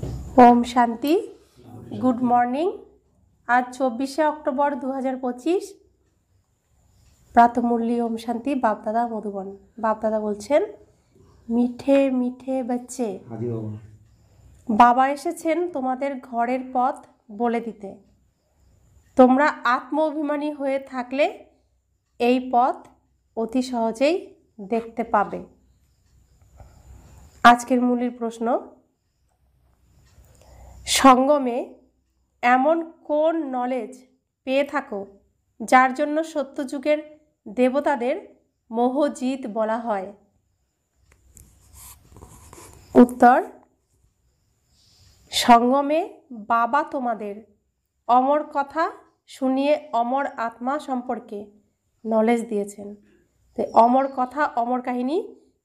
Om Shanti. Good morning. आज 24 October 2025 प्रातःमुरली Om Shanti. बाप दादा मधुबन। बाप दादा बोलছেন মিঠে মিঠে बच्चे, বাবা এসেছেন তোমাদের ঘরের পথ বলে দিতে। তোমরা আত্ম অভিমানী হয়ে থাকলে এই পথ অতি সহজেই দেখতে পাবে। আজকের মূলের প্রশ্ন, সঙ্গমে এমন কোন নলেজ পেয়ে থাকো যার জন্য সত্যযুগের দেবতাদের মোহজিৎ বলা হয়? উত্তর, সঙ্গমে বাবা তোমাদের অমর কথা শুনিয়ে অমর আত্মা সম্পর্কে নলেজ দিয়েছেন। তো অমর কথা, অমর কাহিনী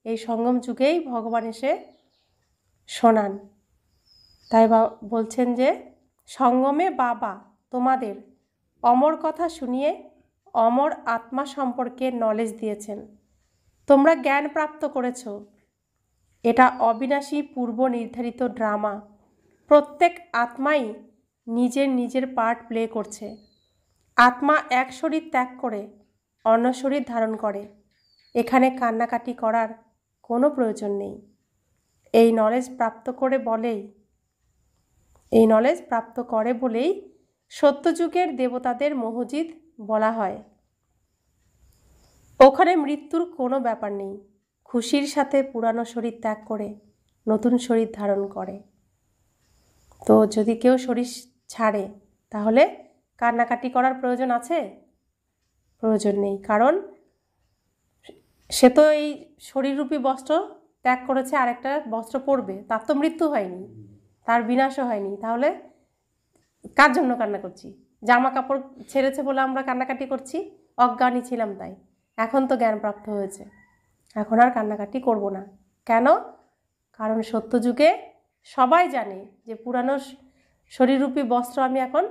এই সঙ্গম যুগেই ভগবান এসে শোনান। তাই বলছেন যে সঙ্গমে বাবা তোমাদের অমর কথা শুনিয়ে অমর আত্মা সম্পর্কে নলেজ দিয়েছেন। তোমরা জ্ঞান প্রাপ্ত করেছ। এটা অবিনাশী পূর্ব নির্ধারিত ড্রামা। প্রত্যেক আত্মাই নিজের নিজের পার্ট প্লে করছে। আত্মা এক শরীর ত্যাগ করে অন্য শরীর ধারণ করে। এখানে কান্নাকাটি করার কোনো প্রয়োজন নেই। এই নলেজ প্রাপ্ত করে বলেই সত্যযুগের দেবতাদের মোহজিৎ বলা হয়। ওখানে মৃত্যুর কোনো ব্যাপার নেই। খুশির সাথে পুরানো শরীর ত্যাগ করে নতুন শরীর ধারণ করে। তো যদি কেউ শরীর ছাড়ে তাহলে কান্নাকাটি করার প্রয়োজন আছে? প্রয়োজন নেই, কারণ সে তো এই শরীররূপী বস্ত্র ত্যাগ করেছে, আরেকটা বস্ত্র পরবে। তার তো মৃত্যু হয়নি, তার বিনাশও হয়নি। তাহলে কার জন্য কান্না করছি? জামা কাপড় ছেড়েছে বলে আমরা কান্নাকাটি করছি, অজ্ঞানী ছিলাম তাই। এখন তো জ্ঞান প্রাপ্ত হয়েছে, এখন আর কান্নাকাটি করব না। কেন? কারণ সত্যযুগে সবাই জানে যে পুরানো শরীররূপী বস্ত্র আমি এখন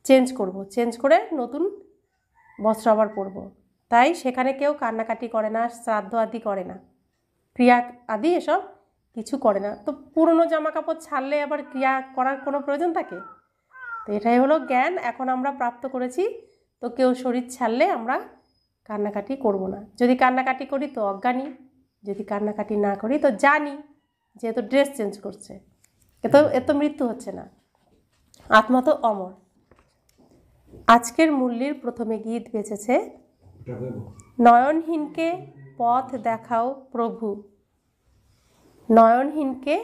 চেঞ্জ করে নতুন বস্ত্র আবার পরব। তাই সেখানে কেউ কান্নাকাটি করে না, শ্রাদ্ধ আদি করে না, ক্রিয়া আদি এসব কিছু করে না। তো পুরনো জামা কাপড় ছাড়লে আবার ক্রিয়া করার কোনো প্রয়োজন থাকে? তো এটাই হলো জ্ঞান এখন আমরা প্রাপ্ত করেছি। তো কেউ শরীর ছাড়লে আমরা কান্নাকাটি করব না। যদি কান্নাকাটি করি তো অজ্ঞানী, যদি কান্নাকাটি না করি তো জানি, যেহেতু ড্রেস চেঞ্জ করছে। এত মৃত্যু হচ্ছে না, আত্মা তো অমর। আজকের মূল্যের প্রথমে গীত বেঁচেছে, নয়নহীনকে পথ দেখাও প্রভু, নয়নহীনকে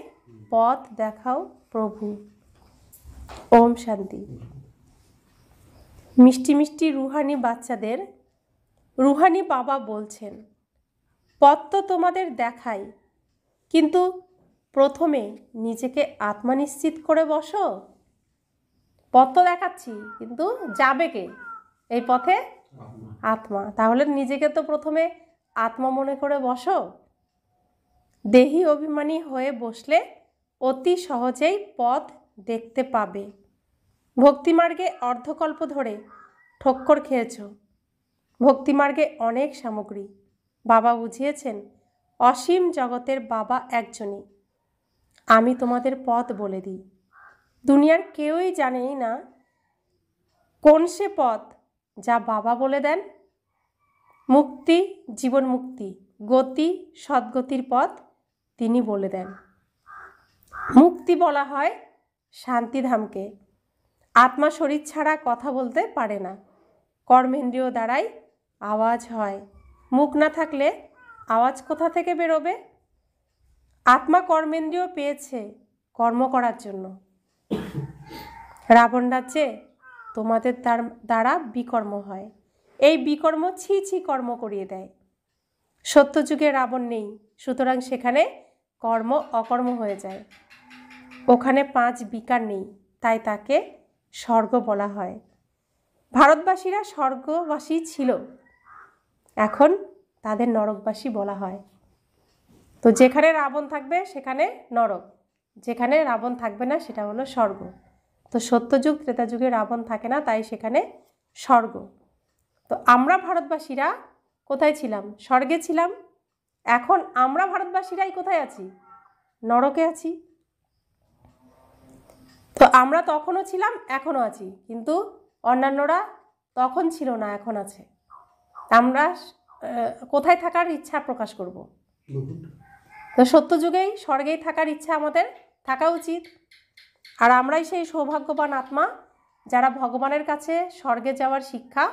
পথ দেখাও প্রভু। ওম শান্তি। মিষ্টি মিষ্টি রুহানি বাচ্চাদের রুহানি বাবা বলছেন, পথ তো তোমাদের দেখাই, কিন্তু প্রথমে নিজেকে আত্মা নিশ্চিত করে বসো। পথ তো দেখাচ্ছি, কিন্তু যাবে কে এই পথে? আত্মা। তাহলে নিজেকে তো প্রথমে আত্মা মনে করে বসো। দেহি অভিমানী হয়ে বসলে অতি সহজেই পথ দেখতে পাবে। ভক্তিমার্গে অর্ধকল্প ধরে ঠক্কর খেয়েছ। ভক্তিমার্গে অনেক সামগ্রী। বাবা বুঝিয়েছেন অসীম জগতের বাবা একজনই। আমি তোমাদের পথ বলে দিই। দুনিয়ার কেউই জানেই না কোন সে পথ যা বাবা বলে দেন। মুক্তি, জীবন মুক্তি, গতি, সদ্গতির পথ তিনি বলে দেন। মুক্তি বলা হয় শান্তিধামকে। আত্মা শরীর ছাড়া কথা বলতে পারে না। কর্মেন্দ্রিয় দ্বারাই আওয়াজ হয়। মুখ না থাকলে আওয়াজ কোথা থেকে বেরোবে? আত্মা কর্মেন্দ্রিয় পেয়েছে কর্ম করার জন্য। রাবণ রাজ্যে তোমাদের দ্বারা বিকর্ম হয়। এই বিকর্ম ছি ছি কর্ম করিয়ে দেয়। সত্যযুগে রাবণ নেই, সুতরাং সেখানে কর্ম অকর্ম হয়ে যায়। ওখানে 5 বিকার নেই, তাই তাকে স্বর্গ বলা হয়। ভারতবাসীরা স্বর্গবাসী ছিল, এখন তাদের নরকবাসী বলা হয়। তো যেখানে রাবণ থাকবে সেখানে নরক, যেখানে রাবণ থাকবে না সেটা হলো স্বর্গ। তো সত্যযুগ ত্রেতাযুগে রাবণ থাকে না, তাই সেখানে স্বর্গ। তো আমরা ভারতবাসীরা কোথায় ছিলাম? স্বর্গে ছিলাম। এখন আমরা ভারতবাসীরাই কোথায় আছি? নরকে আছি। তো আমরা তখনও ছিলাম, এখনও আছি, কিন্তু অন্যান্যরা তখন ছিল না, এখন আছে। আমরা কোথায় থাকার ইচ্ছা প্রকাশ করব? তো সত্যযুগেই স্বর্গেই থাকার ইচ্ছা আমাদের থাকা উচিত। আর আমরাই সেই সৌভাগ্যবান আত্মা যারা ভগবানের কাছে স্বর্গে যাওয়ার শিক্ষা,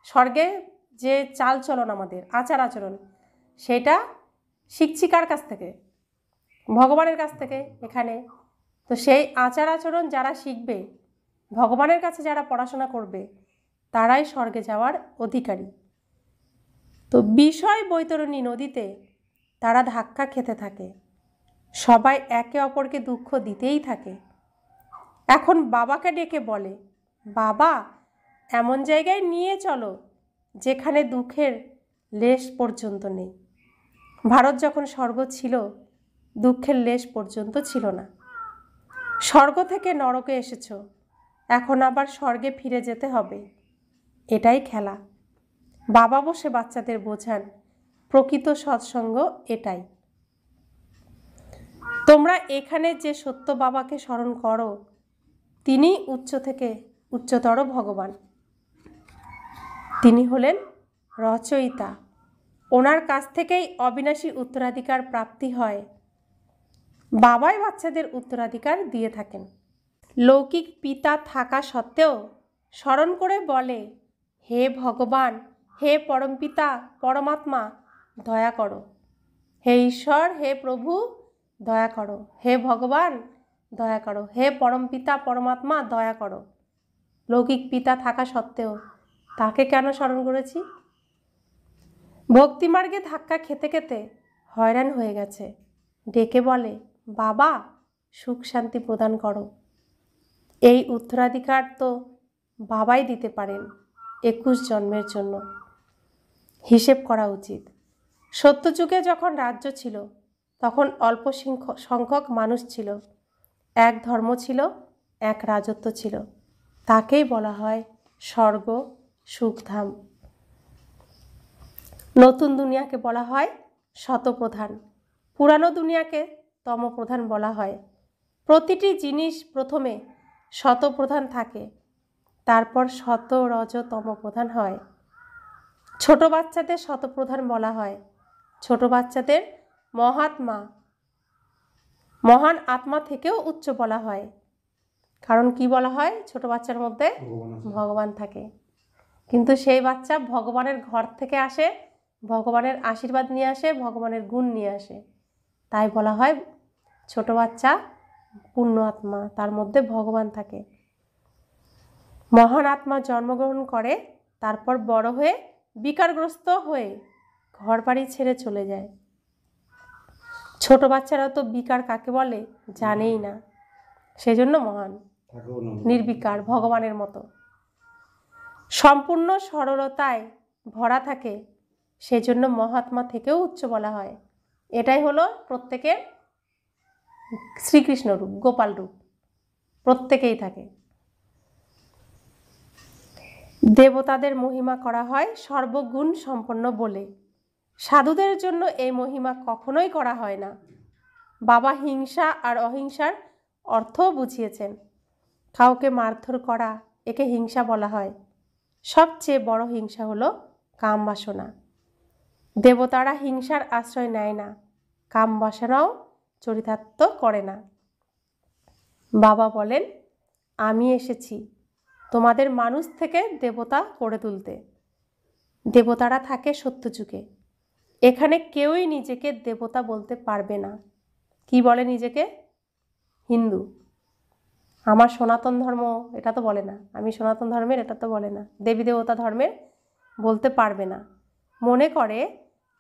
স্বর্গে যে চাল চলন, আমাদের আচার আচরণ, সেটা শিখছি কার কাছ থেকে? ভগবানের কাছ থেকে। এখানে তো সেই আচার আচরণ যারা শিখবে, ভগবানের কাছে যারা পড়াশোনা করবে, তারাই স্বর্গে যাওয়ার অধিকারী। তো বিষয় বৈতরণী নদীতে তারা ধাক্কা খেতে থাকে, সবাই একে অপরকে দুঃখ দিতেই থাকে। এখন বাবাকে ডেকে বলে, বাবা এমন জায়গায় নিয়ে চলো যেখানে দুঃখের লেশ পর্যন্ত নেই। ভারত যখন স্বর্গ ছিল, দুঃখের লেশ পর্যন্ত ছিল না। স্বর্গ থেকে নরকে এসেছো, এখন আবার স্বর্গে ফিরে যেতে হবে, এটাই খেলা। বাবা বসে বাচ্চাদের বোঝান, প্রকৃত সৎসঙ্গ এটাই। তোমরা এখানে যে সত্য বাবাকে স্মরণ করো, তিনি উচ্চ থেকে উচ্চতর ভগবান। তিনি হলেন রচয়িতা, ওনার কাছ থেকেই অবিনাশী উত্তরাধিকার প্রাপ্তি হয়। বাবাই বাচ্চাদের উত্তরাধিকার দিয়ে থাকেন। লৌকিক পিতা থাকা সত্ত্বেও স্মরণ করে বলে, হে ভগবান, হে পরমপিতা পরমাত্মা, দয়া করো। হে ঈশ্বর, হে প্রভু, দয়া করো। হে ভগবান, দয়া করো। হে পরমপিতা পরমাত্মা, দয়া করো। লৌকিক পিতা থাকা সত্ত্বেও তাকে কেন স্মরণ করেছি? ভক্তিমার্গে ধাক্কা খেতে খেতে হয়রান হয়ে গেছে, ডেকে বলে, বাবা সুখ শান্তি প্রদান করো। এই উত্তরাধিকার তো বাবাই দিতে পারেন 21 জন্মের জন্য। হিসেব করা উচিত। সত্যযুগে যখন রাজ্য ছিল, তখন অল্প সংখ্যক মানুষ ছিল, এক ধর্ম ছিল, এক রাজত্ব ছিল। তাকেই বলা হয় স্বর্গ সুখধাম। নতুন দুনিয়াকে বলা হয় শতপ্রধান, পুরানো দুনিয়াকে তমপ্রধান বলা হয়। প্রতিটি জিনিস প্রথমে শতপ্রধান থাকে, তারপর শত রজ তমপ্রধান হয়। ছোট বাচ্চাদের শতপ্রধান বলা হয়। ছোট বাচ্চাদের মহাত্মা, মহান আত্মা থেকেও উচ্চ বলা হয়। কারণ কি বলা হয়? ছোট বাচ্চার মধ্যে ভগবান থাকে, কিন্তু সেই বাচ্চা ভগবানের ঘর থেকে আসে, ভগবানের আশীর্বাদ নিয়ে আসে, ভগবানের গুণ নিয়ে আসে। তাই বলা হয় ছোট বাচ্চা পূর্ণ আত্মা, তার মধ্যে ভগবান থাকে। মহান আত্মা জন্মগ্রহণ করে, তারপর বড় হয়ে বিকারগ্রস্ত হয়ে ঘর বাড়ি ছেড়ে চলে যায়। ছোট বাচ্চারা তো বিকার কাকে বলে জানেই না, সেজন্য মহান, নির্বিকার, ভগবানের মতো সম্পূর্ণ সরলতায় ভরা থাকে, সেজন্য মহাত্মা থেকেও উচ্চ বলা হয়। এটাই হলো প্রত্যেকের শ্রীকৃষ্ণ রূপ, গোপাল রূপ, প্রত্যেকেই থাকে। দেবতাদের মহিমা করা হয় সর্বগুণ সম্পন্ন বলে। সাধুদের জন্য এই মহিমা কখনোই করা হয় না। বাবা হিংসা আর অহিংসার অর্থও বুঝিয়েছেন। কাউকে মারধর করা, একে হিংসা বলা হয়। সবচেয়ে বড় হিংসা হলো কাম বাসনা। দেবতারা হিংসার আশ্রয় নেয় না, কাম বাসনাও চরিতার্থ করে না। বাবা বলেন, আমি এসেছি তোমাদের মানুষ থেকে দেবতা করে তুলতে। দেবতারা থাকে সত্যযুগে। এখানে কেউই নিজেকে দেবতা বলতে পারবে না। কি বলে নিজেকে? হিন্দু। আমার সনাতন ধর্ম, এটা তো বলে না। আমি সনাতন ধর্মের, এটা তো বলে না। দেবী দেবতা ধর্মের বলতে পারবে না। মনে করে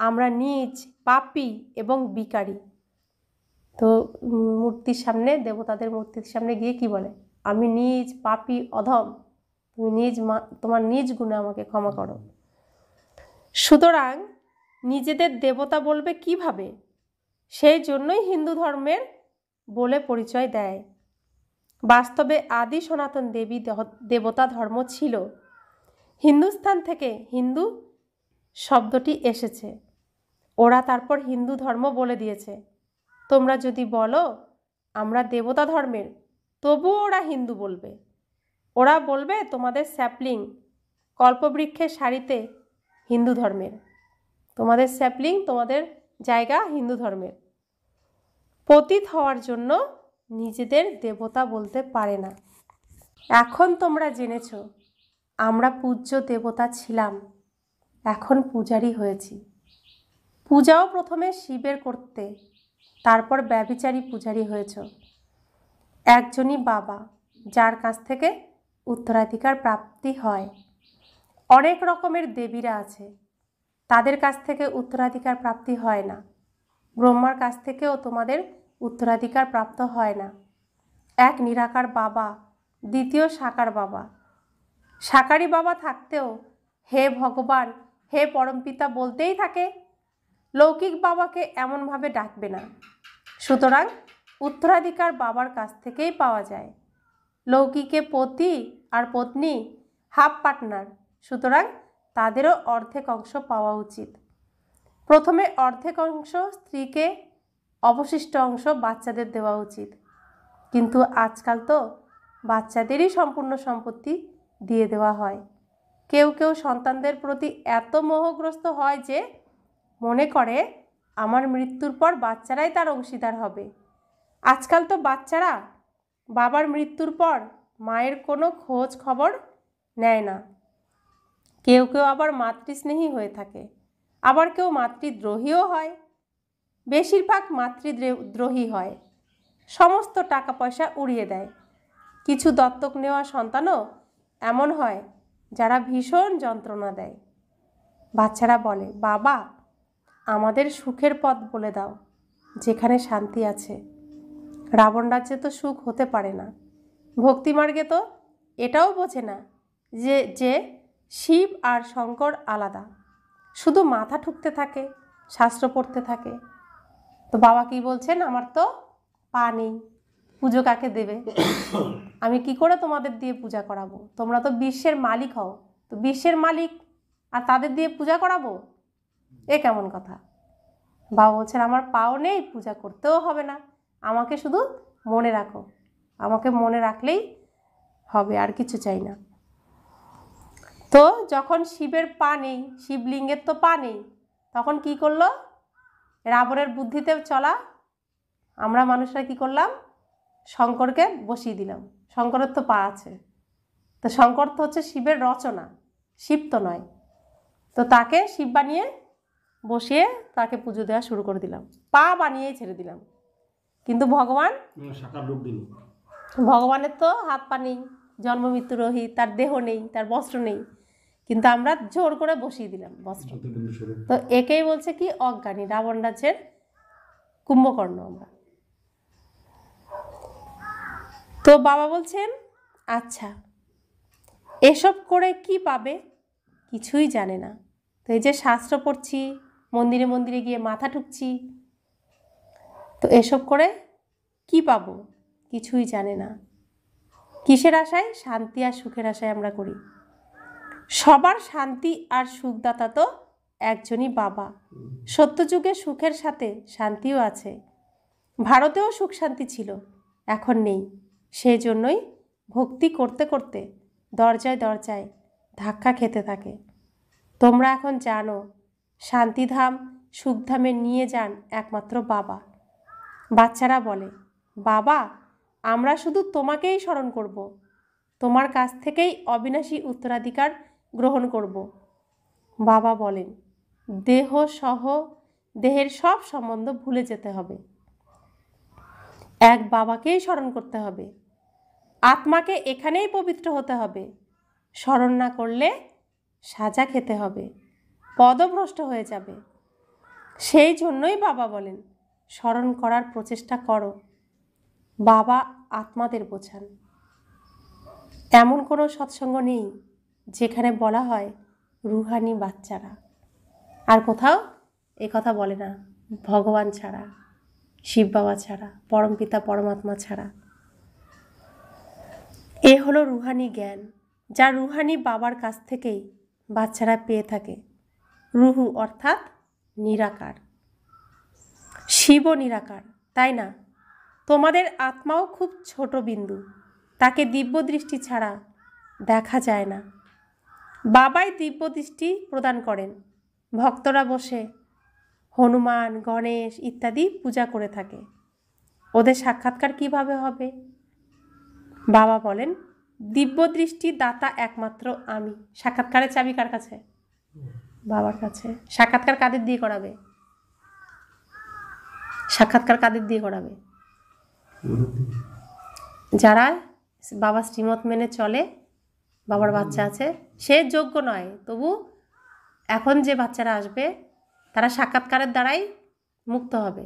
আমরা নীচ, পাপী এবং বিকারী। তো মূর্তির সামনে, দেবতাদের মূর্তির সামনে গিয়ে কি বলে? আমি নীচ, পাপী, অধম, তুমি তোমার নিজ গুণে আমাকে ক্ষমা করো। সুতরাং নিজেদের দেবতা বলবে কিভাবে? সেই জন্যই হিন্দু ধর্মের বলে পরিচয় দেয়। বাস্তবে আদি সনাতন দেবী দেবতা ধর্ম ছিল। হিন্দুস্থান থেকে হিন্দু শব্দটি এসেছে। ওরা তারপর হিন্দু ধর্ম বলে দিয়েছে। তোমরা যদি বলো আমরা দেবতা ধর্মের, তবুও ওরা হিন্দু বলবে। ওরা বলবে তোমাদের স্যাপলিং কল্পবৃক্ষের সারিতে হিন্দু ধর্মের, তোমাদের স্যাপলিং, তোমাদের জায়গা হিন্দু ধর্মের। পতিত হওয়ার জন্য নিজেদের দেবতা বলতে পারে না। এখন তোমরা জেনেছ আমরা পূজ্য দেবতা ছিলাম, এখন পূজারী হয়েছি। পূজাও প্রথমে শিবের করতে, তারপর ব্যভিচারী পূজারী হয়েছ। একজনই বাবা যার কাছ থেকে উত্তরাধিকার প্রাপ্তি হয়। অনেক রকমের দেবীরা আছে, তাদের কাছ থেকে উত্তরাধিকার প্রাপ্তি হয় না। ব্রহ্মার কাছ থেকেও তোমাদের উত্তরাধিকার প্রাপ্ত হয় না। এক নিরাকার বাবা, দ্বিতীয় সাকার বাবা। সাকারি বাবা থাকতেও হে ভগবান, হে পরমপিতা বলতেই থাকে, লৌকিক বাবাকে এমনভাবে ডাকবে না। সুতরাং উত্তরাধিকার বাবার কাছ থেকেই পাওয়া যায়। লৌকিকে পতি আর পত্নী হাফ পার্টনার, সুতরাং তাদেরও অর্ধেক অংশ পাওয়া উচিত। প্রথমে অর্ধেক অংশ স্ত্রীকে, অবশিষ্ট অংশ বাচ্চাদের দেওয়া উচিত। কিন্তু আজকাল তো বাচ্চাদেরই সম্পূর্ণ সম্পত্তি দিয়ে দেওয়া হয়। কেউ কেউ সন্তানদের প্রতি এত মোহগ্রস্ত হয় যে মনে করে আমার মৃত্যুর পর বাচ্চারাই তার অংশীদার হবে। আজকাল তো বাচ্চারা বাবার মৃত্যুর পর মায়ের কোনো খোঁজ খবর নেয় না। কেউ কেউ আবার মাতৃস্নেহী হয়ে থাকে, আবার কেউ মাতৃদ্রোহীও হয়। বেশিরভাগ মাতৃদ্রোহী হয়, সমস্ত টাকা পয়সা উড়িয়ে দেয়। কিছু দত্তক নেওয়া সন্তানও এমন হয় যারা ভীষণ যন্ত্রণা দেয়। বাচ্চারা বলে, বাবা আমাদের সুখের পথ বলে দাও, যেখানে শান্তি আছে। রাবণ রাজ্যে তো সুখ হতে পারে না। ভক্তিমার্গে তো এটাও বোঝে না যে শিব আর শঙ্কর আলাদা, শুধু মাথা ঠুকতে থাকে, শাস্ত্র পড়তে থাকে। তো বাবা কি বলছেন, আমার তো পা নেই, পুজো কাকে দেবে? আমি কি করে তোমাদের দিয়ে পূজা করাবো? তোমরা তো বিশ্বের মালিক হও, তো বিশ্বের মালিক আর তাদের দিয়ে পূজা করাবো? এ কেমন কথা? বাবা বলছেন, আমার পাও নেই, পূজা করতেও হবে না, আমাকে শুধু মনে রাখো, আমাকে মনে রাখলেই হবে, আর কিছু চাই না। তো যখন শিবের পা নেই, শিবলিঙ্গের তো পা নেই, তখন কি করলো? রাবণের বুদ্ধিতে চলা আমরা মানুষরা কি করলাম? শঙ্করকে বসিয়ে দিলাম। শঙ্করের তো পা আছে, তো শঙ্কর তো হচ্ছে শিবের রচনা, শিব তো নয়। তো তাকে শিব বানিয়ে বসিয়ে তাকে পুজো দেওয়া শুরু করে দিলাম, পা বানিয়েই ছেড়ে দিলাম। কিন্তু ভগবানের তো হাত পা নেই, জন্ম মৃত্যু রহিত, তার দেহ নেই, তার বস্ত্র নেই, কিন্তু আমরা জোর করে বসিয়ে দিলাম বস্ত্র। তো একেই বলছে কি অজ্ঞানী, রাবণ রাজ্যের কুম্ভকর্ণ আমরা। তো বাবা বলছেন, আচ্ছা এসব করে কি পাবে? কিছুই জানে না। তো এই যে শাস্ত্র পড়ছি, মন্দিরে মন্দিরে গিয়ে মাথা ঠুকছি, তো এসব করে কি পাবো? কিছুই জানে না। কিসের আশায়? শান্তি আর সুখের আশায় আমরা করি। সবার শান্তি আর সুখদাতা তো একজনই বাবা। সত্যযুগে সুখের সাথে শান্তিও আছে। ভারতেও সুখ শান্তি ছিল, এখন নেই। সেই জন্যই ভক্তি করতে করতে দরজায় দরজায় ধাক্কা খেতে থাকে। তোমরা এখন জানো শান্তিধাম সুখধামে নিয়ে যান একমাত্র বাবা। বাচ্চারা বলে, বাবা আমরা শুধু তোমাকেই স্মরণ করব, তোমার কাছ থেকেই অবিনাশী উত্তরাধিকার গ্রহণ করব। বাবা বলেন, দেহ সহ দেহের সব সম্বন্ধ ভুলে যেতে হবে, এক বাবাকেই স্মরণ করতে হবে। আত্মাকে এখানেই পবিত্র হতে হবে। স্মরণ না করলে সাজা খেতে হবে, পদভ্রষ্ট হয়ে যাবে। সেই জন্যই বাবা বলেন, স্মরণ করার প্রচেষ্টা করো। বাবা আত্মাদের বোঝান। এমন কোনো সৎসঙ্গ নেই যেখানে বলা হয় রুহানি বাচ্চারা। আর কোথাও এ কথা বলে না, ভগবান ছাড়া, শিব বাবা ছাড়া, পরমপিতা পরমাত্মা ছাড়া। এ হলো রুহানি জ্ঞান, যা রুহানি বাবার কাছ থেকেই বাচ্চারা পেয়ে থাকে। রুহু অর্থাৎ নিরাকার, শিবও নিরাকার, তাই না? তোমাদের আত্মাও খুব ছোট বিন্দু, তাকে দিব্য দৃষ্টি ছাড়া দেখা যায় না। বাবাই দিব্য দৃষ্টি প্রদান করেন। ভক্তরা বসে হনুমান, গণেশ ইত্যাদি পূজা করে থাকে। ওদের সাক্ষাৎকার কিভাবে হবে? বাবা বলেন, দিব্য দৃষ্টি দাতা একমাত্র আমি। সাক্ষাৎকারের চাবি কার কাছে? বাবার কাছে। সাক্ষাৎকার কাদের দিয়ে করাবে? সাক্ষাৎকার কাদের দিয়ে করাবে? যারা বাবা শ্রীমত মেনে চলে, বাবার বাচ্চা আছে, সে যোগ্য নয়, তবু এখন যে বাচ্চারা আসবে তারা সাক্ষাৎকারের দ্বারাই মুক্ত হবে।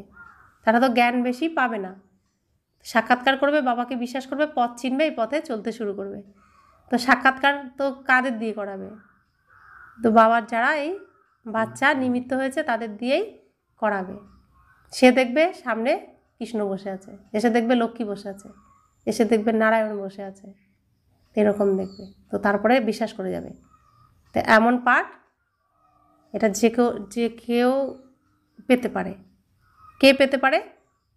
তারা তো জ্ঞান বেশি পাবে না, সাক্ষাৎকার করবে, বাবাকে বিশ্বাস করবে, পথ চিনবে, এই পথে চলতে শুরু করবে। তো সাক্ষাৎকার তো কাদের দিয়ে করাবে? তো বাবার যারা এই বাচ্চা নিমিত্ত হয়েছে তাদের দিয়েই করাবে। সে দেখবে সামনে কৃষ্ণ বসে আছে, এসে দেখবে লক্ষ্মী বসে আছে, এসে দেখবে নারায়ণ বসে আছে, এরকম দেখবে। তো তারপরে বিশ্বাস করে যাবে। তো এমন পাঠ এটা যে কেউ পেতে পারে। কে পেতে পারে?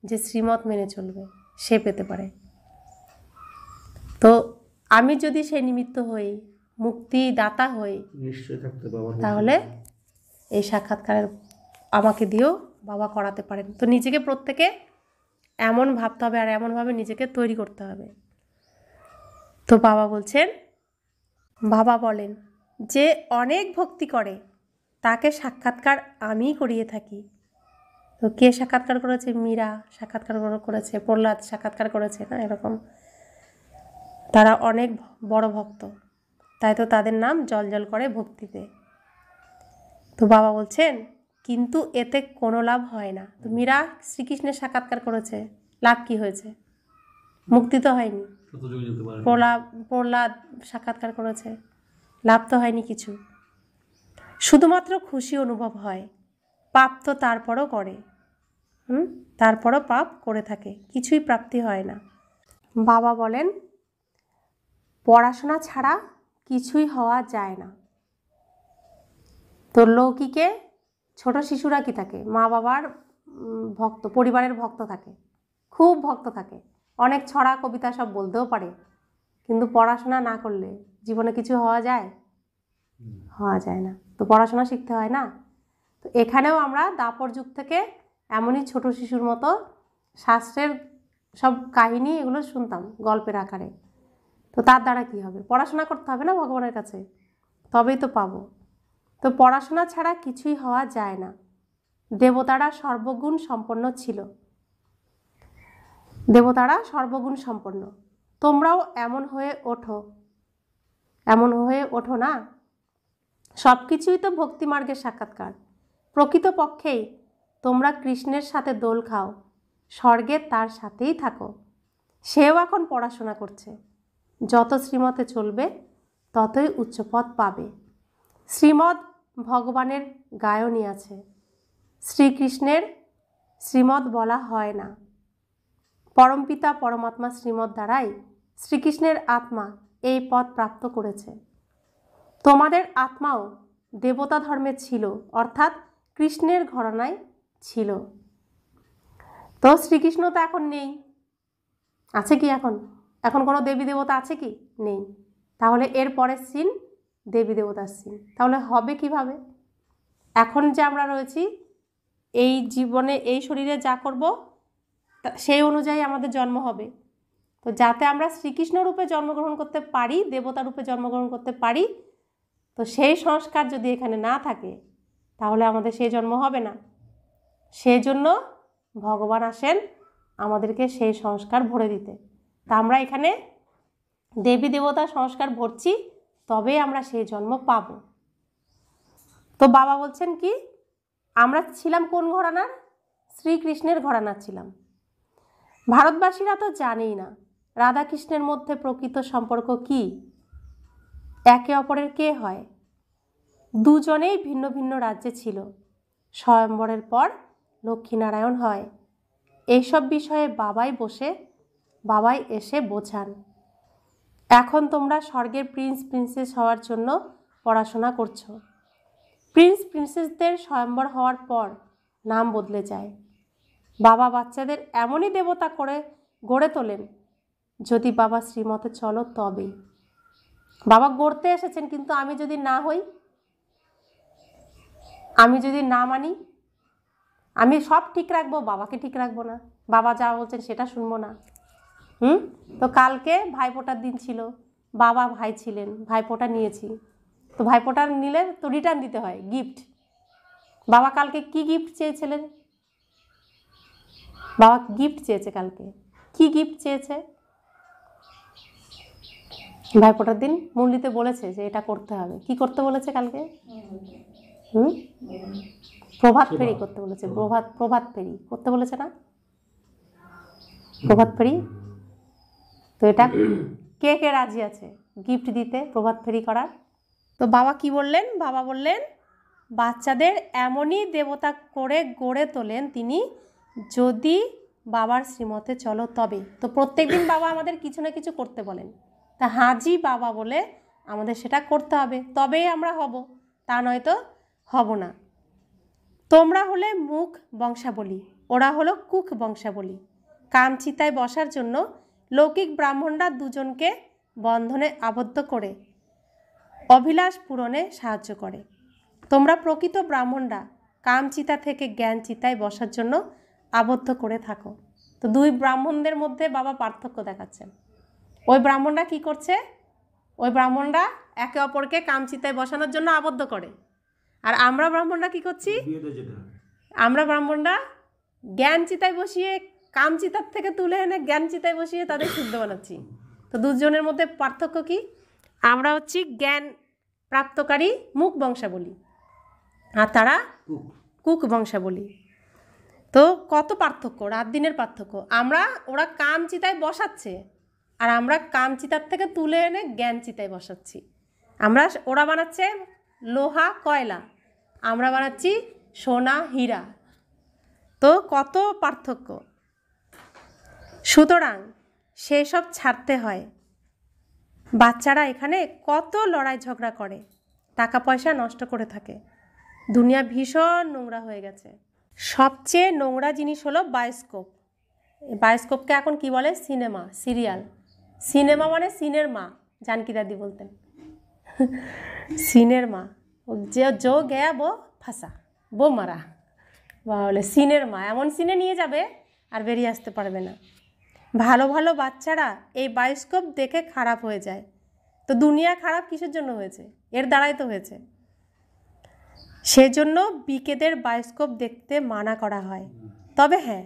যে শ্রীমত মেনে চলবে সে পেতে পারে। তো আমি যদি সেই নিমিত্ত হই, মুক্তিদাতা হই, তাহলে এই সাক্ষাৎকারের আমাকে দিয়েও বাবা করাতে পারেন। তো নিজেকে প্রত্যেকে এমন ভাবতে হবে আর এমনভাবে নিজেকে তৈরি করতে হবে। তো বাবা বলছেন, বাবা বলেন যে অনেক ভক্তি করে তাকে সাক্ষাৎকার আমিই করিয়ে থাকি। তো কে সাক্ষাৎকার করেছে? মীরা সাক্ষাৎকার করেছে, প্রহ্লাদ সাক্ষাৎকার করেছে না, এরকম তারা অনেক বড় ভক্ত, তাই তো তাদের নাম জল করে ভক্তিতে। তো বাবা বলছেন কিন্তু এতে কোনো লাভ হয় না। তো মীরা শ্রীকৃষ্ণের সাক্ষাৎকার করেছে, লাভ কি হয়েছে? মুক্তি তো হয়নি। প্রহ্লাদ সাক্ষাৎকার করেছে, লাভ তো হয়নি কিছু, শুধুমাত্র খুশি অনুভব হয়। পাপ তো তারপরও করে, তারপরও পাপ করে থাকে, কিছুই প্রাপ্তি হয় না। বাবা বলেন পড়াশোনা ছাড়া কিছুই হওয়া যায় না। তো লৌকিকে ছোট শিশুরা কি থাকে? মা বাবার ভক্ত, পরিবারের ভক্ত থাকে, খুব ভক্ত থাকে, অনেক ছড়া কবিতা সব বলতেও পারে, কিন্তু পড়াশোনা না করলে জীবনে কিছু হওয়া যায়? হওয়া যায় না। তো পড়াশোনা শিখতে হয় না? তো এখানেও আমরা দাপর যুগ থেকে এমনই ছোট শিশুর মতো শাস্ত্রের সব কাহিনী এগুলো শুনতাম গল্পের আকারে। তো তার দ্বারা কি হবে? পড়াশোনা করতে হবে না ভগবানের কাছে, তবেই তো পাবো। তো পড়াশোনা ছাড়া কিছুই হওয়া যায় না। দেবতারা সর্বগুণ সম্পন্ন ছিল, দেবতারা সর্বগুণ সম্পন্ন। তোমরাও এমন হয়ে ওঠো, এমন হয়ে ওঠো না। সব কিছুই তো ভক্তিমার্গের সাক্ষাৎকার। প্রকৃতপক্ষেই তোমরা কৃষ্ণের সাথে দোল খাও, স্বর্গে তার সাথেই থাকো। সেও এখন পড়াশোনা করছে, যত শ্রীমতে চলবে ততই উচ্চপদ পাবে। শ্রীমদ ভগবানের গায়নী আছে, শ্রীকৃষ্ণের শ্রীমদ বলা হয় না। পরমপিতা পরমাত্মা শ্রীমদ দ্বারাই শ্রীকৃষ্ণের আত্মা এই পদ প্রাপ্ত করেছে। তোমাদের আত্মাও দেবতা ধর্মে ছিল, অর্থাৎ কৃষ্ণের ঘরানায় ছিল। তো শ্রীকৃষ্ণ তো এখন নেই, আছে কি? এখন কোনো দেবী দেবতা আছে কি? নেই। তাহলে এর পরের সিন দেবী দেবতার সিন। তাহলে হবে কিভাবে? এখন যে আমরা রয়েছি এই জীবনে, এই শরীরে যা করব সেই অনুযায়ী আমাদের জন্ম হবে। তো যাতে আমরা শ্রীকৃষ্ণ রূপে জন্মগ্রহণ করতে পারি, দেবতা রূপে জন্মগ্রহণ করতে পারি, তো সেই সংস্কার যদি এখানে না থাকে তাহলে আমাদের সেই জন্ম হবে না। সেই জন্য ভগবান আসেন আমাদেরকে সেই সংস্কার ভরে দিতে। তা আমরা এখানে দেবী দেবতা সংস্কার ভরছি, তবে আমরা সেই জন্ম পাব। তো বাবা বলছেন কি, আমরা ছিলাম কোন ঘরানার? শ্রীকৃষ্ণের ঘরানার ছিলাম। ভারতবাসীরা তো জানেই না রাধাকৃষ্ণের মধ্যে প্রকৃত সম্পর্ক কি, একে অপরের কে হয়। দুজনেই ভিন্ন ভিন্ন রাজ্যে ছিল। স্বয়ম্বরের পর লক্ষ্মীনারায়ণ হয়। এইসব বিষয়ে বাবাই এসে বোঝান। এখন তোমরা স্বর্গের প্রিন্স প্রিন্সেস হওয়ার জন্য পড়াশোনা করছো। প্রিন্স প্রিন্সেসদের স্বয়ম্বর হওয়ার পর নাম বদলে যায়। বাবা বাচ্চাদের এমনই দেবতা করে গড়ে তোলেন যদি বাবা শ্রীমতে চলো তবেই। বাবা গড়তে এসেছেন, কিন্তু আমি যদি না হই, আমি যদি না মানি, আমি সব ঠিক রাখবো, বাবাকে ঠিক রাখবো না, বাবা যা বলছেন সেটা শুনবো না। তো কালকে ভাইফোঁটার দিন ছিল, বাবা ভাই ছিলেন, ভাইফোঁটা নিয়েছি। তো ভাইফোঁটা নিলে তো রিটার্ন দিতে হয় গিফট। বাবা কালকে কি গিফট চেয়েছিলেন? বাবা গিফট চেয়েছে কালকে। কি গিফট চেয়েছে? ভাইফোঁটার দিন মুরলিতে বলেছে যে এটা করতে হবে। কি করতে বলেছে কালকে? প্রভাত ফেরি করতে বলেছে। প্রভাত ফেরি করতে বলেছে না? প্রভাত ফেরি। তো এটা কে কে রাজি আছে গিফট দিতে, প্রভাত ফেরি করার? তো বাবা কি বললেন? বাবা বললেন বাচ্চাদের এমনই দেবতা করে গড়ে তোলেন তিনি, যদি বাবার শ্রীমতে চলো তবে। তো প্রত্যেকদিন বাবা আমাদের কিছু না কিছু করতে বলেন, তা হাজি বাবা বলে আমাদের সেটা করতে হবে, তবেই আমরা হব, তা নয়তো হব না। তোমরা হলে মুখ বংশাবলী, ওরা হলো কুক বংশাবলী। কামচিতায় বসার জন্য লৌকিক ব্রাহ্মণরা দুজনকে বন্ধনে আবদ্ধ করে অভিলাষ পূরণে সাহায্য করে। তোমরা প্রকৃত ব্রাহ্মণরা কামচিতা থেকে জ্ঞান চিতায় বসার জন্য আবদ্ধ করে থাকো। তো দুই ব্রাহ্মণদের মধ্যে বাবা পার্থক্য দেখাচ্ছেন। ওই ব্রাহ্মণরা কি করছে? ওই ব্রাহ্মণরা একে অপরকে কামচিতায় বসানোর জন্য আবদ্ধ করে, আর আমরা ব্রাহ্মণরা কি করছি? আমরা ব্রাহ্মণরা জ্ঞান চিতায় বসিয়ে, কামচিতার থেকে তুলে এনে জ্ঞান চিতায় বসিয়ে তাদের শুদ্ধ বানাচ্ছি। তো দুজনের মধ্যে পার্থক্য কি? আমরা হচ্ছি জ্ঞান প্রাপ্তকারী মুখ বংশাবলী, আর তারা কুক বংশাবলী। তো কত পার্থক্য, রাত দিনের পার্থক্য। ওরা কামচিতায় বসাচ্ছে, আর আমরা কামচিতার থেকে তুলে এনে জ্ঞান চিতায় বসাচ্ছি। ওরা বানাচ্ছে লোহা কয়লা, আমরা বানাচ্ছি সোনা হীরা। তো কত পার্থক্য। সুতরাং সেসব ছাড়তে হয়। বাচ্চারা এখানে কত লড়াই ঝগড়া করে, টাকা পয়সা নষ্ট করে থাকে। দুনিয়া ভীষণ নোংরা হয়ে গেছে। সবচেয়ে নোংরা জিনিস হলো বায়োস্কোপ। বায়োস্কোপকে এখন কি বলে? Cinema, serial. সিনেমা মানে সিনের মা, জানকি দাদি বলতেন। সিনের মা, जो गया वो ফাঁসা, वो মারা, বলে সিনের মা। এমন সিনে নিয়ে যাবে আর বেরিয়ে আসতে পারবে না। ভালো ভালো বাচ্চারা এই বায়োস্কোপ দেখে খারাপ হয়ে যায়। তো দুনিয়া খারাপ কিসের জন্য হয়েছে? এর দ্বারাই তো হয়েছে। সেজন্য বিকেদের বায়োস্কোপ দেখতে মানা করা হয়। তবে হ্যাঁ,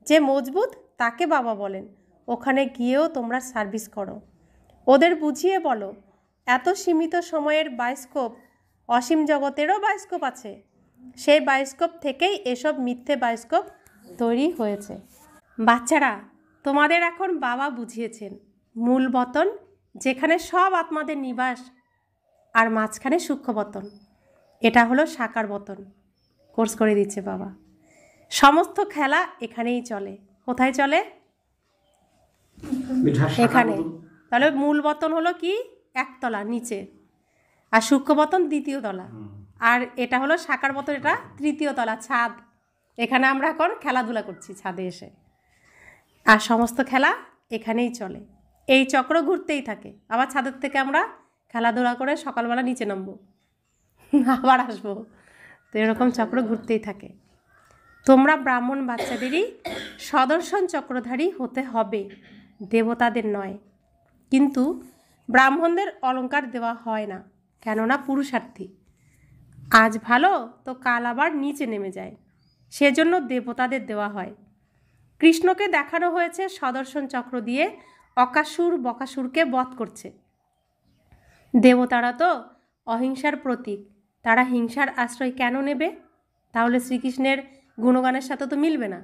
যে মজবুত তাকে বাবা বলেন ওখানে গিয়েও তোমরা সার্ভিস করো। ওদের বুঝিয়ে বলো এত সীমিত সময়ের বায়োস্কোপ, অসীম জগতেরও বায়োস্কোপ আছে। সেই বায়োস্কোপ থেকেই এসব মিথ্যে বায়োস্কোপ তৈরি হয়েছে। বাচ্চারা, তোমাদের এখন বাবা বুঝিয়েছেন মূল বতন, যেখানে সব আত্মাদের নিবাস, আর মাঝখানে সূক্ষ্ম বতন, এটা হলো সাকার বতন। কোর্স করে দিচ্ছে বাবা। সমস্ত খেলা এখানেই চলে। কোথায় চলে? এখানে। তাহলে মূল বতন হলো কি? একতলা নিচে, আর সূক্ষ্ম বতন দ্বিতীয় তলা, আর এটা হলো সাকার বতন, এটা তৃতীয় তলা, ছাদ। এখানে আমরা এখন খেলাধুলা করছি ছাদে এসে, আর সমস্ত খেলা এখানেই চলে। এই চক্র ঘুরতেই থাকে। আবার ছাদের থেকে আমরা খেলাধুলা করে সকালবেলা নিচে নামবো, আবার আসবো। তো এরকম চক্র ঘুরতেই থাকে। তোমরা ব্রাহ্মণ বাচ্চাদেরই সদর্শন চক্রধারী হতে হবে, দেবতাদের নয়। কিন্তু ব্রাহ্মণদের অলংকার দেওয়া হয় না, কেননা পুরুষার্থী। আজ ভালো তো কাল আবার নিচে নেমে যায়, সেজন্য দেবতাদের দেওয়া হয়। কৃষ্ণকে দেখানো হয়েছে সদর্শন চক্র দিয়ে অকাসুর বকাসুরকে বধ করছে। দেবতারা তো অহিংসার প্রতীক, তারা হিংসার আশ্রয় কেন নেবে? তাহলে শ্রীকৃষ্ণের গুণগানের সাথে তো মিলবে না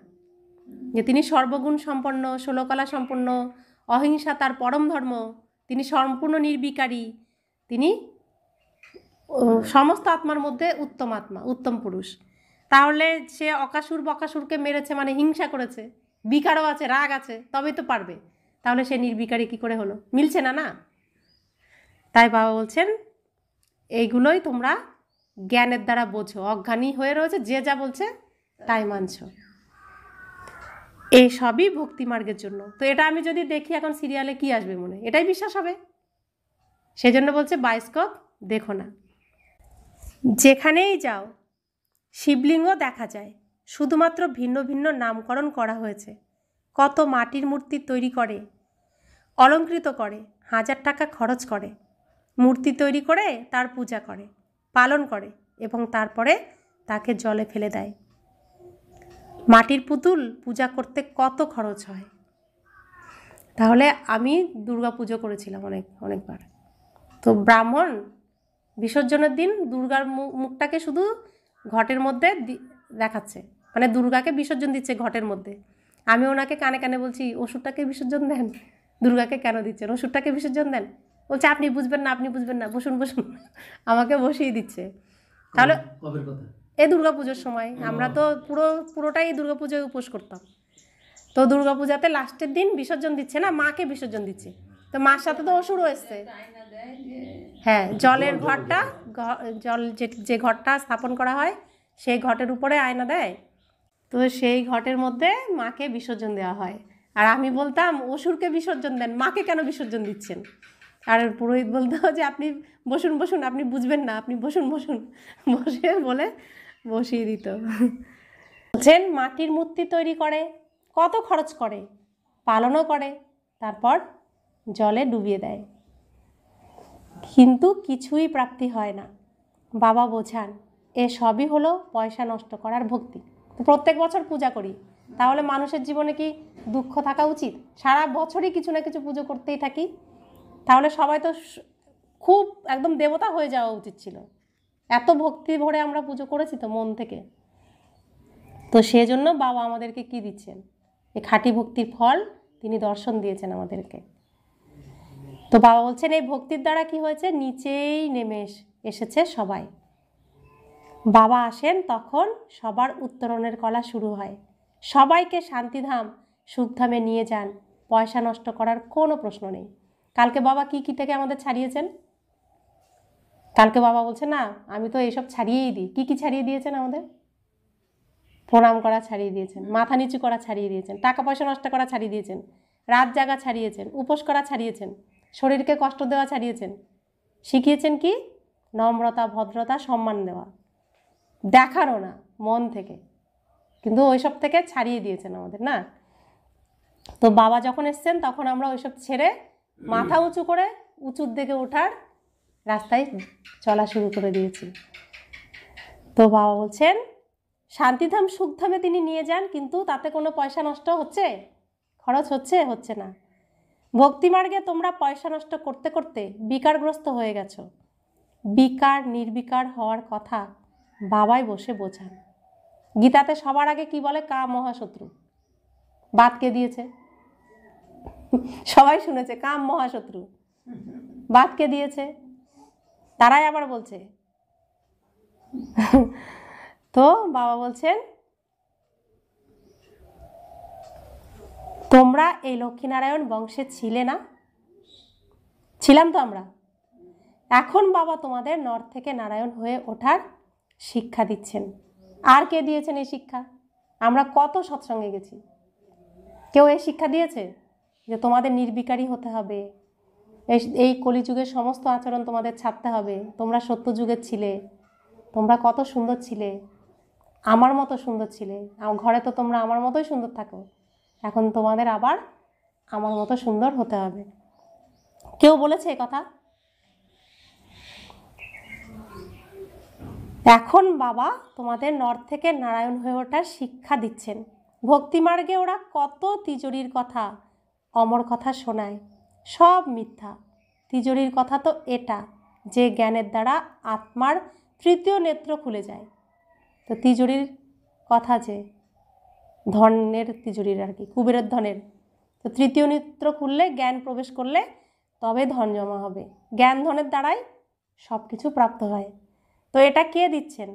যে তিনি সর্বগুণ সম্পন্ন, ষোলকলা সম্পন্ন, অহিংসা তার পরম ধর্ম, তিনি সম্পূর্ণ নির্বিকারী, তিনি সমস্ত আত্মার মধ্যে উত্তম আত্মা, উত্তম পুরুষ। তাহলে সে অকাসুর বকাসুরকে মেরেছে মানে হিংসা করেছে, বিকারও আছে, রাগ আছে, তবেই তো পারবে। তাহলে সে নির্বিকারী কী করে হলো? মিলছে না, না? তাই বাবা বলছেন এইগুলোই তোমরা জ্ঞানের দ্বারা বোঝো। অজ্ঞানী হয়ে রয়েছে, যে যা বলছে তাই মানছ। এই সবই ভক্তি মার্গের জন্য। তো এটা আমি যদি দেখি এখন সিরিয়ালে কি আসবে মনে, এটাই বিশ্বাস হবে। সেজন্য বলছে বায়োস্কোপ দেখো না। যেখানেই যাও শিবলিঙ্গ দেখা যায়, শুধুমাত্র ভিন্ন ভিন্ন নামকরণ করা হয়েছে। কত মাটির মূর্তি তৈরি করে, অলঙ্কৃত করে, 1000 টাকা খরচ করে, মূর্তি তৈরি করে তার পূজা করে, পালন করে এবং তারপরে তাকে জলে ফেলে দেয়। মাটির পুতুল পূজা করতে কত খরচ হয়। তাহলে আমি দুর্গা পুজো করেছিলাম অনেকবার। তো ব্রাহ্মণ বিসর্জনের দিন দুর্গার মুখটাকে শুধু ঘটের মধ্যে দেখাচ্ছে, মানে দুর্গাকে বিসর্জন দিচ্ছে ঘটের মধ্যে। আমি ওনাকে কানে কানে বলছি, ওষুধটাকে বিসর্জন দেন, দুর্গাকে কেন দিচ্ছেন, ওষুধটাকে বিসর্জন দেন। বলছে আপনি বুঝবেন না, আপনি বুঝবেন না, বসুন বসুন, আমাকে বসিয়ে দিচ্ছে। তাহলে এই দুর্গা পুজোর সময় আমরা তো পুরোটাই দুর্গা পুজোয় উপোস করতাম। তো দুর্গা পূজাতে লাস্টের দিন বিসর্জন দিচ্ছে না, মাকে বিসর্জন দিচ্ছে। তো মার সাথে তো অসুরও এসছে। হ্যাঁ, জলের ঘরটা, জল যে ঘরটা স্থাপন করা হয় সেই ঘটের উপরে আয়না দেয়। তো সেই ঘটের মধ্যে মাকে বিসর্জন দেওয়া হয়। আর আমি বলতাম অসুরকে বিসর্জন দেন, মাকে কেন বিসর্জন দিচ্ছেন। আর পুরোহিত বলতো যে আপনি বসুন বসুন, আপনি বুঝবেন না, আপনি বসুন বসুন, বসে বলে বসিয়ে দিত। বলছেন মাটির মূর্তি তৈরি করে, কত খরচ করে, পালনও করে, তারপর জলে ডুবিয়ে দেয়, কিন্তু কিছুই প্রাপ্তি হয় না। বাবা বোঝান এ সবই হলো পয়সা নষ্ট করার ভক্তি। তো প্রত্যেক বছর পূজা করি, তাহলে মানুষের জীবনে কি দুঃখ থাকা উচিত? সারা বছরই কিছু না কিছু পুজো করতেই থাকি, তাহলে সবাই তো খুব একদম দেবতা হয়ে যাওয়া উচিত ছিল। এত ভক্তি ভরে আমরা পুজো করেছি তো মন থেকে। তো সেজন্য বাবা আমাদেরকে কি দিচ্ছেন, এই খাঁটি ভক্তির ফল তিনি দর্শন দিয়েছেন আমাদেরকে। তো বাবা বলছেন এই ভক্তির দ্বারা কি হয়েছে, নিচেই নেমে এসেছে সবাই। বাবা আসেন তখন সবার উত্তরণের কলা শুরু হয়। সবাইকে শান্তিধাম সুখধামে নিয়ে যান, পয়সা নষ্ট করার কোনো প্রশ্ন নেই। কালকে বাবা কি কি থেকে আমাদের ছাড়িয়েছেন? কালকে বাবা বলছে না আমি তো এইসব ছাড়িয়েই দিই। কি কি ছাড়িয়ে দিয়েছেন আমাদের? প্রণাম করা ছাড়িয়ে দিয়েছেন, মাথা নিচু করা ছাড়িয়ে দিয়েছেন, টাকা পয়সা নষ্ট করা ছাড়িয়ে দিয়েছেন, রাত জাগা ছাড়িয়েছেন, উপোস করা ছাড়িয়েছেন, শরীরকে কষ্ট দেওয়া ছাড়িয়েছেন। শিখিয়েছেন কি? নম্রতা, ভদ্রতা, সম্মান দেওয়া, দেখানো না মন থেকে, কিন্তু ওইসব থেকে ছাড়িয়ে দিয়েছেন আমাদের, না? তো বাবা যখন এসছেন তখন আমরা ওইসব ছেড়ে মাথা উঁচু করে উঁচুর দিকে ওঠার রাস্তায় চলা শুরু করে দিয়েছি। তো বাবা বলছেন শান্তিধাম সুখধামে তিনি নিয়ে যান, কিন্তু তাতে কোনো পয়সা নষ্ট হচ্ছে, খরচ হচ্ছে না। ভক্তিমার্গে তোমরা পয়সা নষ্ট করতে করতে বিকারগ্রস্ত হয়ে গেছো। বিকার নির্বিকার হওয়ার কথা বাবাই বসে বোঝান। গীতাতে সবার আগে কি বলে? কাম মহাশত্রু। বাদ কে দিয়েছে? সবাই শুনেছে কাম মহাশত্রু, বাদ কে দিয়েছে? তারাই আবার বলছে। তো বাবা বলছেন তোমরা এই লক্ষ্মীনারায়ণ বংশে ছিলে না? ছিলাম তো আমরা। এখন বাবা তোমাদের নর থেকে নারায়ণ হয়ে ওঠার শিক্ষা দিচ্ছেন। আর কে দিয়েছেন এই শিক্ষা? আমরা কত সৎসঙ্গে গেছি, কেউ এই শিক্ষা দিয়েছে যে তোমাদের নির্বিকারী হতে হবে, এই কলিযুগের সমস্ত আচরণ তোমাদের ছাড়তে হবে, তোমরা সত্যযুগের ছিলে, তোমরা কত সুন্দর ছিলে, আমার মতো সুন্দর ছিলে, ঘরে তো তোমরা আমার মতোই সুন্দর থাকো, এখন তোমাদের আবার আমার মতো সুন্দর হতে হবে। কেউ বলেছে এই কথা? এখন বাবা তোমাদের নর থেকে নারায়ণ হয়ে ওঠার শিক্ষা দিচ্ছেন। ভক্তিমার্গে ওরা কত তিজোরির কথা, অমর কথা শোনায়, সব মিথ্যা। তিজোরির কথা তো এটা যে জ্ঞানের দ্বারা আত্মার তৃতীয় নেত্র খুলে যায়। তো তিজোরির কথা যে ধনের তিজোরির আর কি, কুবেরের ধনের, তো তৃতীয় নেত্র খুললে, জ্ঞান প্রবেশ করলে তবে ধন জমা হবে। জ্ঞান ধনের দ্বারাই সব কিছু প্রাপ্ত হয়। তো এটা কে দিচ্ছেন?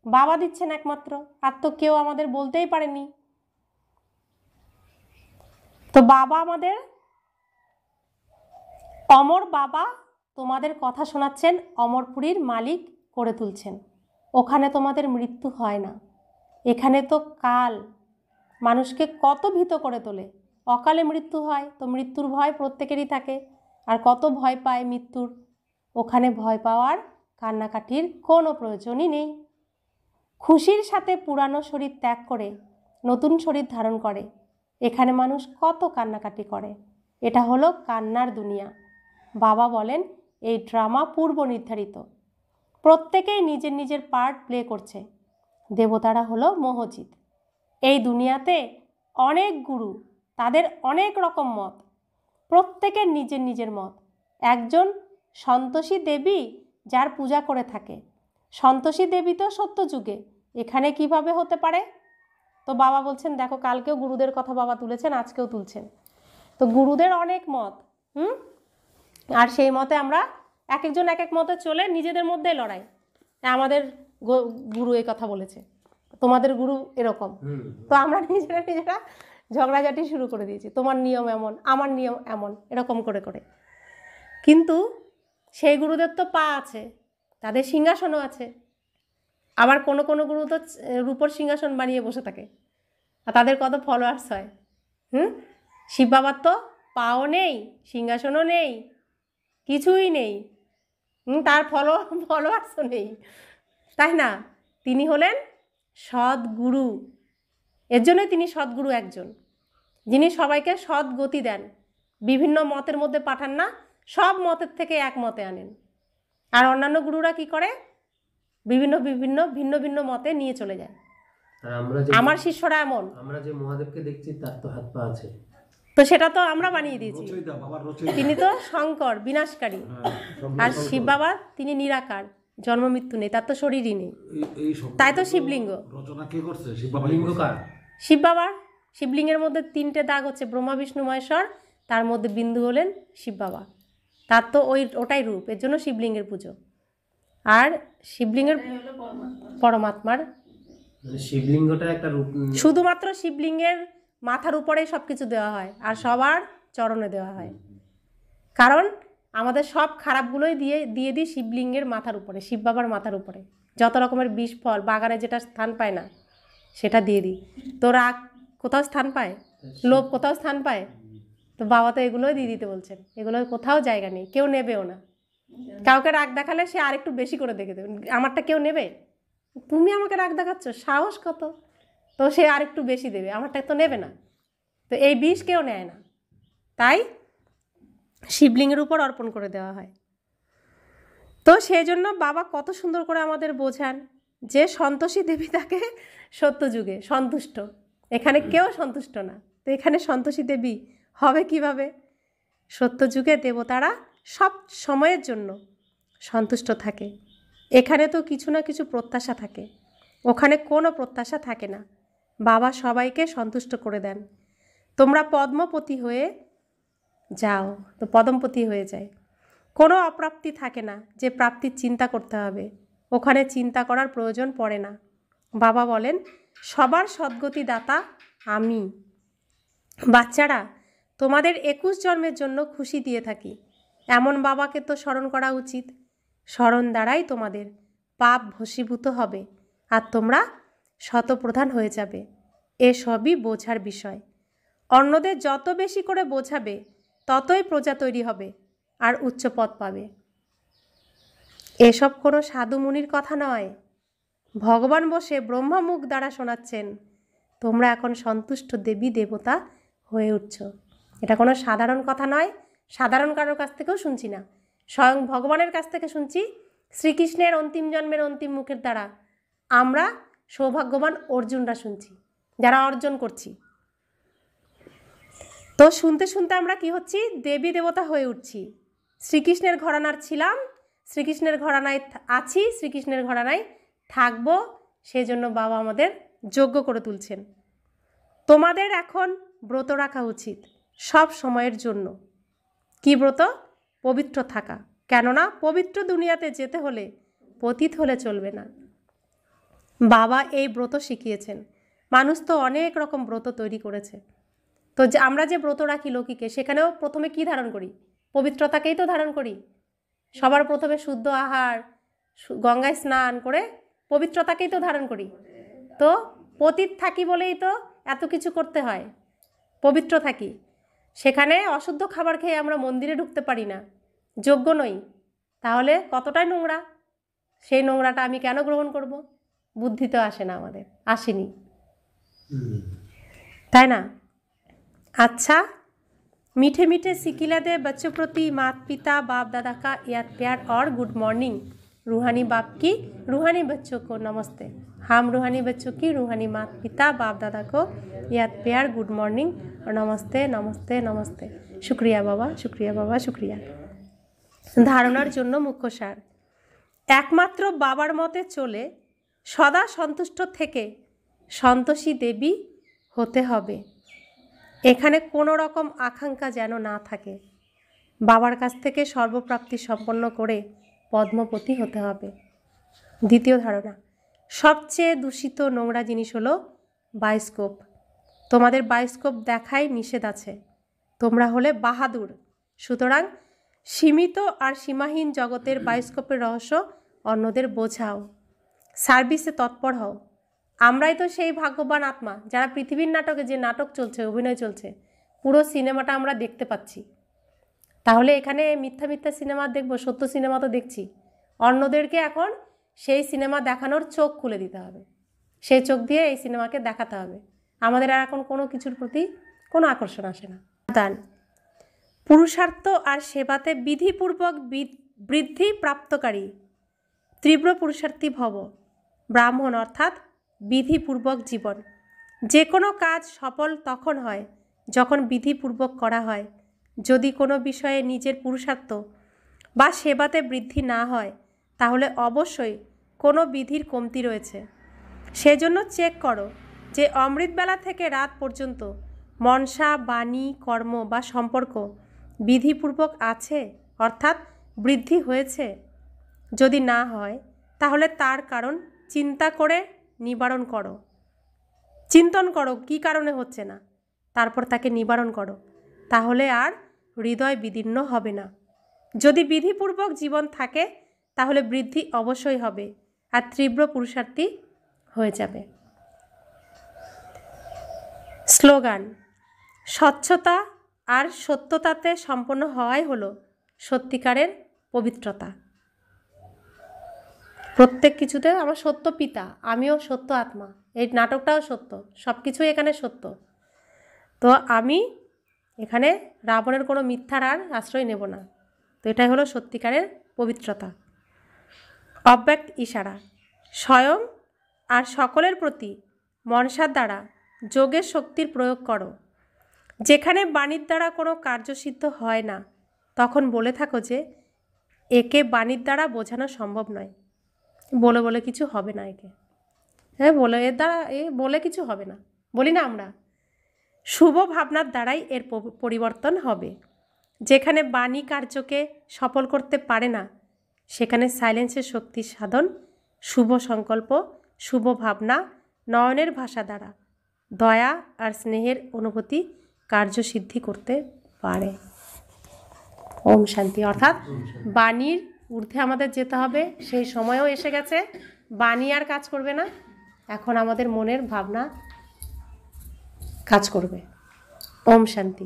বাবা দিচ্ছেন একমাত্র, আর তো কেউ আমাদের বলতেই পারেনি। তো বাবা আমাদের অমর বাবা তোমাদের কথা শোনাচ্ছেন, অমরপুরীর মালিক করে তুলছেন। ওখানে তোমাদের মৃত্যু হয় না, এখানে তো কাল মানুষকে কত ভীত করে তোলে। অকালে মৃত্যু হয়, তো মৃত্যুর ভয় প্রত্যেকেরই থাকে, আর কত ভয় পায় মৃত্যুর। ওখানে ভয় পাওয়ার কান্নাকাটির কোনো প্রয়োজনই নেই। খুশির সাথে পুরানো শরীর ত্যাগ করে নতুন শরীর ধারণ করে। এখানে মানুষ কত কান্নাকাটি করে। এটা হলো কান্নার দুনিয়া। বাবা বলেন এই ড্রামা পূর্ব নির্ধারিত, প্রত্যেকেই নিজের নিজের পার্ট প্লে করছে। দেবতারা হলো মোহজিত। এই দুনিয়াতে অনেক গুরু, তাদের অনেক রকম মত, প্রত্যেকের নিজের নিজের মত। একজন সন্তোষী দেবী যার পূজা করে থাকে, সন্তোষী দেবী তো সত্যযুগে, এখানে কিভাবে হতে পারে? তো বাবা বলছেন দেখো, কালকেও গুরুদের কথা বাবা তুলেছেন, আজকেও তুলছেন। তো গুরুদের অনেক মত, আর সেই মতে আমরা এক একজন এক এক মতে চলে নিজেদের মধ্যেই লড়াই। আমাদের গুরু এই কথা বলেছে, তোমাদের গুরু এরকম, তো আমরা নিজেরা নিজেরা ঝগড়াঝাটি শুরু করে দিয়েছি। তোমার নিয়ম এমন, আমার নিয়ম এমন, এরকম করে করে। কিন্তু সেই গুরুদের তো পা আছে, তাদের সিংহাসনও আছে। আবার কোনো কোনো গুরু তো রূপোর সিংহাসন বানিয়ে বসে থাকে, আর তাদের কত ফলোয়ার্স হয়। শিব বাবার তো পাও নেই, সিংহাসনও নেই, কিছুই নেই, তার ফলোয়ার্সও নেই, তাই না? তিনি হলেন সদ্গুরু। এর জন্যই তিনি সদ্গুরু একজন, যিনি সবাইকে সৎ গতি দেন। বিভিন্ন মতের মধ্যে পাঠান না, সব মতের থেকে এক মতে আনেন। আর অন্যান্য গুরুরা কি করে? বিভিন্ন বিভিন্ন ভিন্ন ভিন্ন মতে নিয়ে চলে যায়। আমার শিষ্যরা এমন, আমরা যে মহাদেবকে দেখছি তার তো হাত পা আছে, তো সেটা তো আমরা বানিয়ে দিয়েছি। তিনি তো শঙ্কর, বিনাশকারী। আর শিব বাবা তিনি নিরাকার, জন্ম মৃত্যু নেই, তার তো শরীরই নেই, তাই তো শিবলিঙ্গ। শিব বাবার শিবলিঙ্গের মধ্যে 3টে দাগ হচ্ছে ব্রহ্মা বিষ্ণু মহেশ্বর, তার মধ্যে বিন্দু হলেন শিব বাবা। তার তো ওটাই রূপ, এর জন্য শিবলিঙ্গের পুজো। আর শিবলিঙ্গের পরমাত্মার শিবলিঙ্গটা একটা রূপ, শুধুমাত্র শিবলিঙ্গের মাথার উপরেই সব কিছু দেওয়া হয়, আর সবার চরণে দেওয়া হয়। কারণ আমাদের সব খারাপগুলোই দিয়ে দিই শিবলিঙ্গের মাথার উপরে, শিব বাবার মাথার উপরে। যত রকমের বিষ ফল বাগানে যেটা স্থান পায় না সেটা দিয়ে দিই। তো রাগ কোথাও স্থান পায়, লোভ কোথাও স্থান পায়? তো বাবা তো এগুলোই দিয়ে দিতে বলছেন। এগুলোর কোথাও জায়গা নেই, কেউ নেবেও না। কাউকে রাগ দেখালে সে আরেকটু বেশি করে দেখে দেবে, আমারটা কেউ নেবে? তুমি আমাকে রাগ দেখাচ্ছ, সাহস কত? তো সে আরেকটু বেশি দেবে, আমারটা তো নেবে না। তো এই বিষ কেউ নেয় না, তাই শিবলিঙ্গের উপর অর্পণ করে দেওয়া হয়। তো সেই জন্য বাবা কত সুন্দর করে আমাদের বোঝান যে সন্তোষী দেবী তাকে সত্যযুগে সন্তুষ্ট, এখানে কেউ সন্তুষ্ট না। তো এখানে সন্তোষী দেবী হবে কিভাবে? সত্যযুগে দেবতারা সব সময়ের জন্য সন্তুষ্ট থাকে। এখানে তো কিছু না কিছু প্রত্যাশা থাকে, ওখানে কোনো প্রত্যাশা থাকে না। বাবা সবাইকে সন্তুষ্ট করে দেন। তোমরা পদ্মপতি হয়ে যাও, তো পদ্মপতি হয়ে যায়। কোনো অপ্রাপ্তি থাকে না যে প্রাপ্তির চিন্তা করতে হবে, ওখানে চিন্তা করার প্রয়োজন পড়ে না। বাবা বলেন সবার সদ্গতি দাতা আমি। বাচ্চারা, তোমাদের 21 জন্মের জন্য খুশি দিয়ে থাকি, এমন বাবাকে তো স্মরণ করা উচিত। স্মরণ দ্বারাই তোমাদের পাপ ভস্মীভূত হবে, আর তোমরা শতপ্রধান হয়ে যাবে। এসবই বোঝার বিষয়। অন্যদের যত বেশি করে বোঝাবে ততই প্রজা তৈরি হবে আর উচ্চ পদ পাবে। এসব কোনো সাধু মুনির কথা নয়, ভগবান বসে ব্রহ্মা মুখ দ্বারা শোনাচ্ছেন, তোমরা এখন সন্তুষ্ট দেবী দেবতা হয়ে উঠছ। এটা কোনো সাধারণ কথা নয়, সাধারণ কারোর কাছ থেকেও শুনছি না, স্বয়ং ভগবানের কাছ থেকে শুনছি। শ্রীকৃষ্ণের অন্তিম জন্মের অন্তিম মুখের দ্বারা আমরা সৌভাগ্যবান অর্জুনরা শুনছি, যারা অর্জন করছি। তো শুনতে শুনতে আমরা কি হচ্ছি? দেবী দেবতা হয়ে উঠছি। শ্রীকৃষ্ণের ঘরানার ছিলাম, শ্রীকৃষ্ণের ঘরানায় আছি, শ্রীকৃষ্ণের ঘরানায় থাকবো, সেই জন্য বাবা আমাদের যোগ্য করে তুলছেন। তোমাদের এখন ব্রত রাখা উচিত সব সময়ের জন্য। কি ব্রত? পবিত্র থাকা। কেননা পবিত্র দুনিয়াতে যেতে হলে পতিত হলে চলবে না। বাবা এই ব্রত শিখিয়েছেন। মানুষ তো অনেক রকম ব্রত তৈরি করেছে। তো যে আমরা যে ব্রত রাখি লৌকিকে, সেখানেও প্রথমে কি ধারণ করি? পবিত্রতাকেই তো ধারণ করি। সবার প্রথমে শুদ্ধ আহার, গঙ্গায় স্নান করে পবিত্রতাকেই তো ধারণ করি। তো পতিত থাকি বলেই তো এত কিছু করতে হয়, পবিত্র থাকি, সেখানে অশুদ্ধ খাবার খেয়ে আমরা মন্দিরে ঢুকতে পারি না, যোগ্য নই, তাহলে কতটাই নোংরা, সেই নোংরাটা আমি কেন গ্রহণ করব? বুদ্ধি তো আসে না, আমাদের আসেনি, তাই না? अच्छा, मीठे मीठे सिकिला बच्चों प्रति माता पिता बाप दादा का याद प्यार और गुड मॉर्निंग। रूहानी बाप की रूहानी बच्चों को नमस्ते। हम रूहानी बच्चों की रूहानी माता पिता बाप दादा को याद प्यार गुड मॉर्निंग और नमस्ते नमस्ते नमस्ते। शुक्रिया बाबा, शुक्रिया बाबा, शुक्रिया। धारणार जन्य मुख्य सार, एकमात्र बाबार मते चले सदा सन्तुष्ट थेके सन्तोषी देवी होते हबे। এখানে কোনো রকম আকাঙ্ক্ষা যেন না থাকে, বাবার কাছ থেকে সর্বপ্রাপ্তি সম্পন্ন করে পদ্মপতি হতে হবে। দ্বিতীয় ধারণা, সবচেয়ে দূষিত নোংরা জিনিস হলো বায়োস্কোপ। তোমাদের বায়োস্কোপ দেখাই নিষেধ আছে, তোমরা হলে বাহাদুর, সুতরাং সীমিত আর সীমাহীন জগতের বায়োস্কোপের রহস্য অন্যদের বোঝাও, সার্ভিসে তৎপর হও। আমরাই তো সেই ভাগ্যবান আত্মা যারা পৃথিবীর নাটকে যে নাটক চলছে, অভিনয় চলছে, পুরো সিনেমাটা আমরা দেখতে পাচ্ছি। তাহলে এখানে মিথ্যা মিথ্যা সিনেমা দেখবো, সত্য সিনেমা তো দেখছি। অন্যদেরকে এখন সেই সিনেমা দেখানোর চোখ খুলে দিতে হবে, সেই চোখ দিয়ে এই সিনেমাকে দেখাতে হবে। আমাদের আর এখন কোনো কিছুর প্রতি কোনো আকর্ষণ আসে না। দান, পুরুষার্থ আর সেবাতে বিধিপূর্বক বৃদ্ধি প্রাপ্তকারী তীব্র পুরুষার্থী ভব। ব্রাহ্মণ অর্থাৎ বিধিপূর্বক জীবন। যে কোনো কাজ সফল তখন হয় যখন বিধিপূর্বক করা হয়। যদি কোনো বিষয়ে নিজের পুরুষার্থ বা সেবাতে বৃদ্ধি না হয় তাহলে অবশ্যই কোনো বিধির কমতি রয়েছে। সেজন্য চেক করো যে অমৃতবেলা থেকে রাত পর্যন্ত মনসা, বাণী, কর্ম বা সম্পর্ক বিধিপূর্বক আছে, অর্থাৎ বৃদ্ধি হয়েছে। যদি না হয় তাহলে তার কারণ চিন্তা করে নিবারণ করো, চিন্তন করো কী কারণে হচ্ছে না, তারপর তাকে নিবারণ করো, তাহলে আর হৃদয় বিদীর্ণ হবে না। যদি বিধিপূর্বক জীবন থাকে তাহলে বৃদ্ধি অবশ্যই হবে আর তীব্র পুরুষার্থী হয়ে যাবে। স্লোগান, স্বচ্ছতা আর সত্যতাতে সম্পন্ন হওয়াই হলো সত্যিকারের পবিত্রতা। প্রত্যেক কিছুতে আমার সত্য পিতা, আমিও সত্য আত্মা, এই নাটকটাও সত্য, সব কিছুই এখানে সত্য। তো আমি এখানে রাবণের কোনো মিথ্যার আর আশ্রয় নেব না। তো এটাই হলো সত্যিকারের পবিত্রতা। অব্যক্ত ইশারা, স্বয়ং আর সকলের প্রতি মনসার দ্বারা যোগের শক্তির প্রয়োগ করো। যেখানে বাণীর দ্বারা কোনো কার্যসিদ্ধ হয় না তখন বলে থাকো যে একে বাণীর দ্বারা বোঝানো সম্ভব নয়, বলে বলে কিছু হবে না, একে হ্যাঁ বলে এর দ্বারা বলে কিছু হবে না, বলি না আমরা। শুভ ভাবনার দ্বারাই এর পরিবর্তন হবে। যেখানে বাণী কার্যকে সফল করতে পারে না সেখানে সাইলেন্সের শক্তির সাধন, শুভ সংকল্প, শুভ ভাবনা, নয়নের ভাষা দ্বারা দয়া আর স্নেহের অনুভূতি কার্যসিদ্ধি করতে পারে। ওম শান্তি। অর্থাৎ বাণীর ঊর্ধ্বে আমাদের যেতে হবে, সেই সময়ও এসে গেছে। বাণী আর কাজ করবে না, এখন আমাদের মনের ভাবনা কাজ করবে। ওম শান্তি।